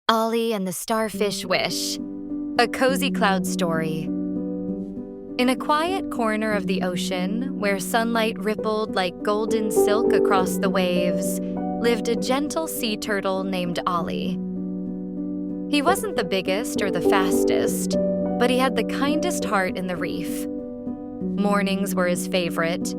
Ollie and the Starfish Wish, a cozy cloud story. In a quiet corner of the ocean, where sunlight rippled like golden silk across the waves, lived a gentle sea turtle named Ollie. He wasn't the biggest or the fastest, but he had the kindest heart in the reef. Mornings were his favorite.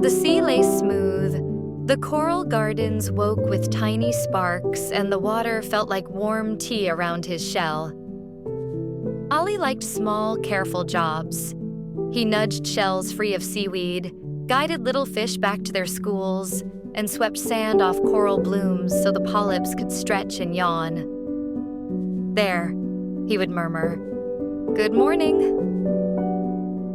The sea lay smooth, the coral gardens woke with tiny sparks, and the water felt like warm tea around his shell. Ollie liked small, careful jobs. He nudged shells free of seaweed, guided little fish back to their schools, and swept sand off coral blooms so the polyps could stretch and yawn. "There," he would murmur. "Good morning."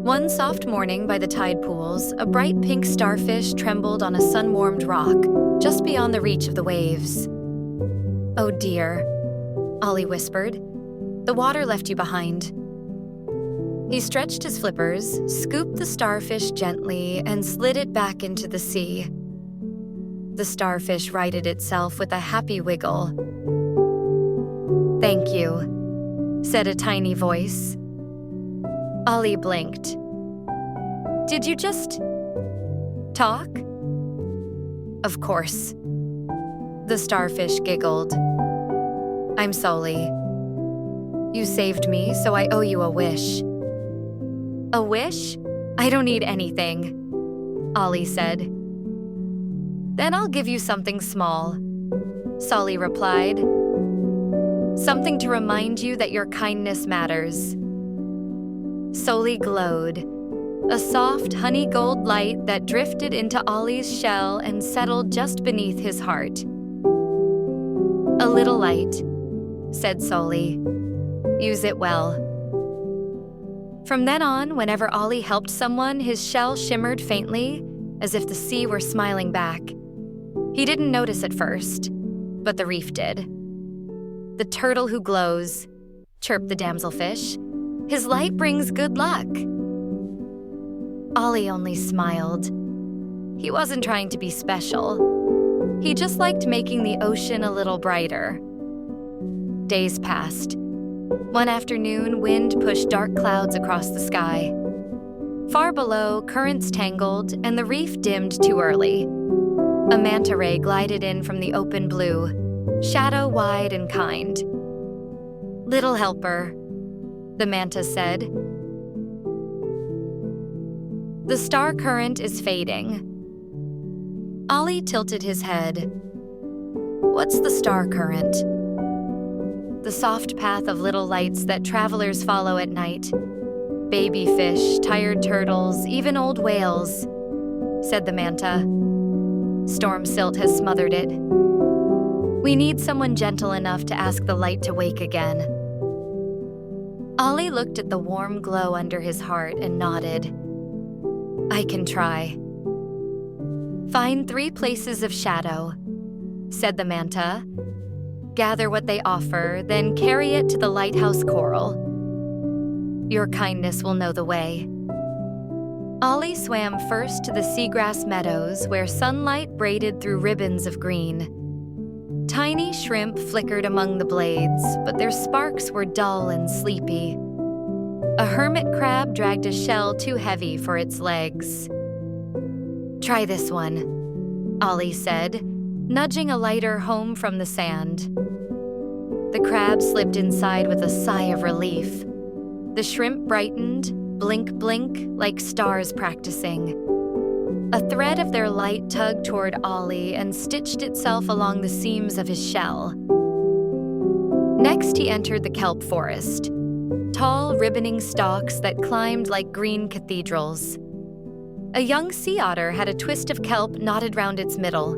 One soft morning by the tide pools, a bright pink starfish trembled on a sun-warmed rock just beyond the reach of the waves. "Oh dear," Ollie whispered. "The water left you behind." He stretched his flippers, scooped the starfish gently, and slid it back into the sea. The starfish righted itself with a happy wiggle. "Thank you," said a tiny voice. Ollie blinked. "Did you just talk?" "Of course." The starfish giggled. "I'm Soli. You saved me, so I owe you a wish." "A wish? I don't need anything," Ollie said. "Then I'll give you something small," Soli replied. "Something to remind you that your kindness matters." Soli glowed, a soft honey gold light that drifted into Ollie's shell and settled just beneath his heart. "A little light," said Soli. "Use it well." From then on, whenever Ollie helped someone, his shell shimmered faintly, as if the sea were smiling back. He didn't notice at first, but the reef did. "The turtle who glows," chirped the damselfish. "His light brings good luck." Ollie only smiled. He wasn't trying to be special. He just liked making the ocean a little brighter. Days passed. One afternoon, wind pushed dark clouds across the sky. Far below, currents tangled, and the reef dimmed too early. A manta ray glided in from the open blue, shadow wide and kind. "Little helper," the manta said. "The star current is fading." Ollie tilted his head. "What's the star current?" "The soft path of little lights that travelers follow at night. Baby fish, tired turtles, even old whales," said the manta. "Storm silt has smothered it. We need someone gentle enough to ask the light to wake again." Ollie looked at the warm glow under his heart and nodded. "I can try." "Find 3 places of shadow," said the manta. "Gather what they offer, then carry it to the Lighthouse Coral. Your kindness will know the way." Ollie swam first to the seagrass meadows, where sunlight braided through ribbons of green. Tiny shrimp flickered among the blades, but their sparks were dull and sleepy. A hermit crab dragged a shell too heavy for its legs. "Try this one," Ollie said, nudging a lighter home from the sand. The crab slipped inside with a sigh of relief. The shrimp brightened, blink, blink, like stars practicing. A thread of their light tugged toward Ollie and stitched itself along the seams of his shell. Next, he entered the kelp forest, tall, ribboning stalks that climbed like green cathedrals. A young sea otter had a twist of kelp knotted round its middle.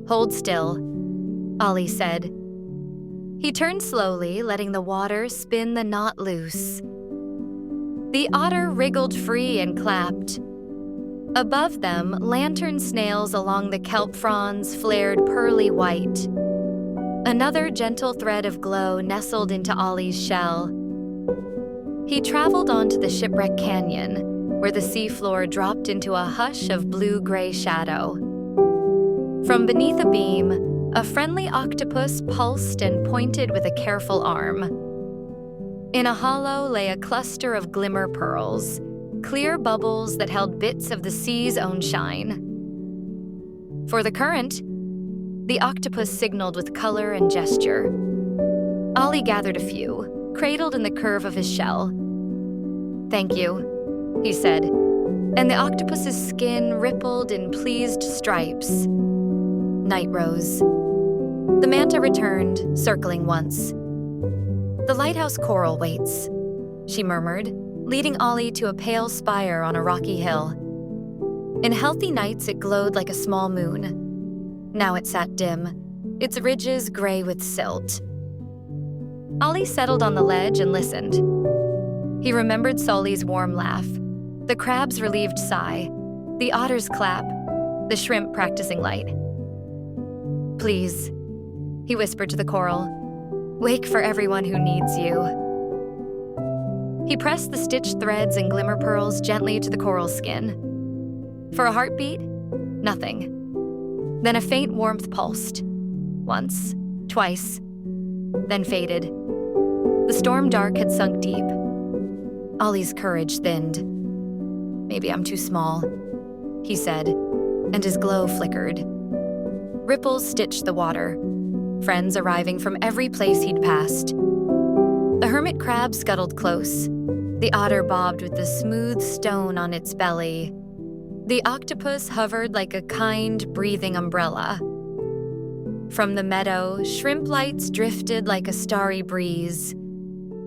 "Hold still," Ollie said. He turned slowly, letting the water spin the knot loose. The otter wriggled free and clapped. Above them, lantern snails along the kelp fronds flared pearly white. Another gentle thread of glow nestled into Ollie's shell. He traveled onto the Shipwreck Canyon, where the seafloor dropped into a hush of blue-gray shadow. From beneath a beam, a friendly octopus pulsed and pointed with a careful arm. In a hollow lay a cluster of glimmer pearls, clear bubbles that held bits of the sea's own shine. For the current, the octopus signaled with color and gesture. Ollie gathered a few, cradled in the curve of his shell. "Thank you," he said, and the octopus's skin rippled in pleased stripes. Night rose. The manta returned, circling once. "The lighthouse coral waits," she murmured, leading Ollie to a pale spire on a rocky hill. In healthy nights, it glowed like a small moon. Now it sat dim, its ridges gray with silt. Ollie settled on the ledge and listened. He remembered Soli's warm laugh, the crab's relieved sigh, the otter's clap, the shrimp practicing light. "Please," he whispered to the coral, "wake for everyone who needs you." He pressed the stitched threads and glimmer pearls gently to the coral skin. For a heartbeat, nothing. Then a faint warmth pulsed. Once, twice, then faded. The storm dark had sunk deep. Ollie's courage thinned. "Maybe I'm too small," he said, and his glow flickered. Ripples stitched the water, friends arriving from every place he'd passed. The hermit crab scuttled close. The otter bobbed with the smooth stone on its belly. The octopus hovered like a kind, breathing umbrella. From the meadow, shrimp lights drifted like a starry breeze.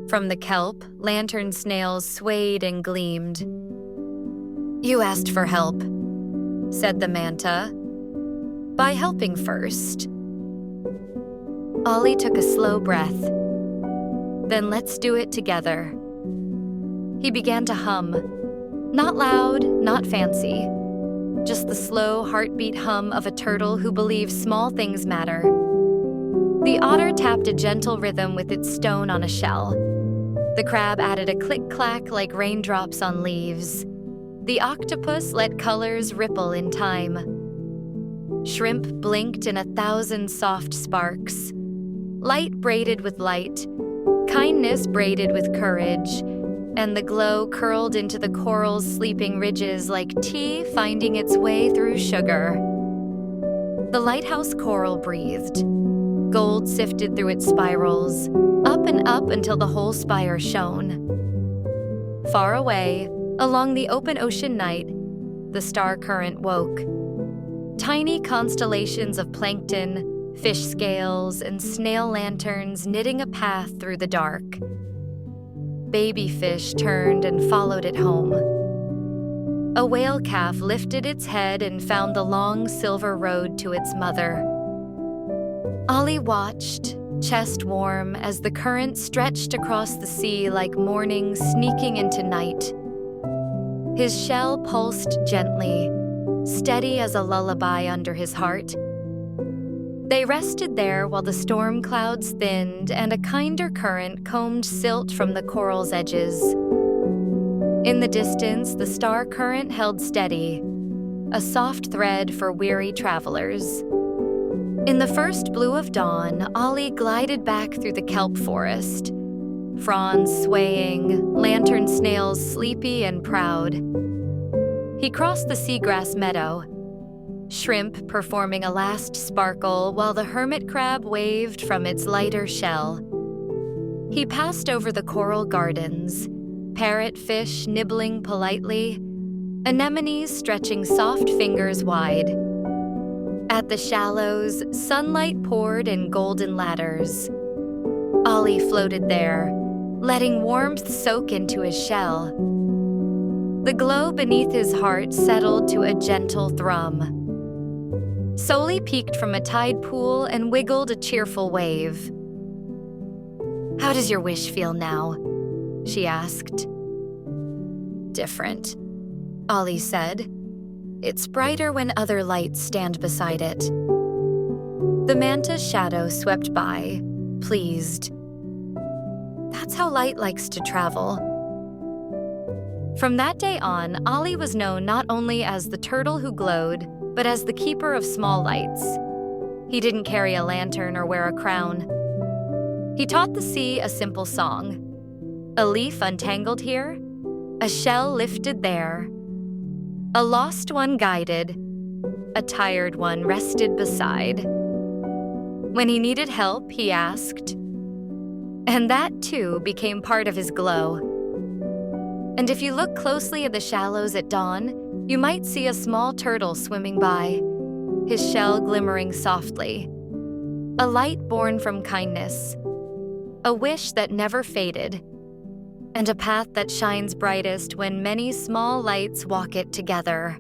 From the kelp, lantern snails swayed and gleamed. "You asked for help," said the manta. "By helping first." Ollie took a slow breath. "Then let's do it together." He began to hum. Not loud, not fancy. Just the slow heartbeat hum of a turtle who believes small things matter. The otter tapped a gentle rhythm with its stone on a shell. The crab added a click-clack like raindrops on leaves. The octopus let colors ripple in time. Shrimp blinked in 1,000 soft sparks. Light braided with light, kindness braided with courage, and the glow curled into the coral's sleeping ridges like tea finding its way through sugar. The lighthouse coral breathed. Gold sifted through its spirals, up and up until the whole spire shone. Far away, along the open ocean night, the star current woke. Tiny constellations of plankton, fish scales, and snail lanterns knitting a path through the dark. Baby fish turned and followed it home. A whale calf lifted its head and found the long silver road to its mother. Ollie watched, chest warm, as the current stretched across the sea like morning sneaking into night. His shell pulsed gently, steady as a lullaby under his heart. They rested there while the storm clouds thinned and a kinder current combed silt from the coral's edges. In the distance, the star current held steady, a soft thread for weary travelers. In the first blue of dawn, Ollie glided back through the kelp forest, fronds swaying, lantern snails sleepy and proud. He crossed the seagrass meadow, shrimp performing a last sparkle while the hermit crab waved from its lighter shell. He passed over the coral gardens, parrotfish nibbling politely, anemones stretching soft fingers wide. At the shallows, sunlight poured in golden ladders. Ollie floated there, letting warmth soak into his shell. The glow beneath his heart settled to a gentle thrum. Soli peeked from a tide pool and wiggled a cheerful wave. "How does your wish feel now?" she asked. "Different," Ollie said. "It's brighter when other lights stand beside it." The manta's shadow swept by, pleased. That's how light likes to travel. From that day on, Ollie was known not only as the turtle who glowed, but as the keeper of small lights. He didn't carry a lantern or wear a crown. He taught the sea a simple song. A leaf untangled here, a shell lifted there. A lost one guided, a tired one rested beside. When he needed help, he asked, and that too became part of his glow. And if you look closely at the shallows at dawn, you might see a small turtle swimming by, his shell glimmering softly. A light born from kindness, a wish that never faded, and a path that shines brightest when many small lights walk it together.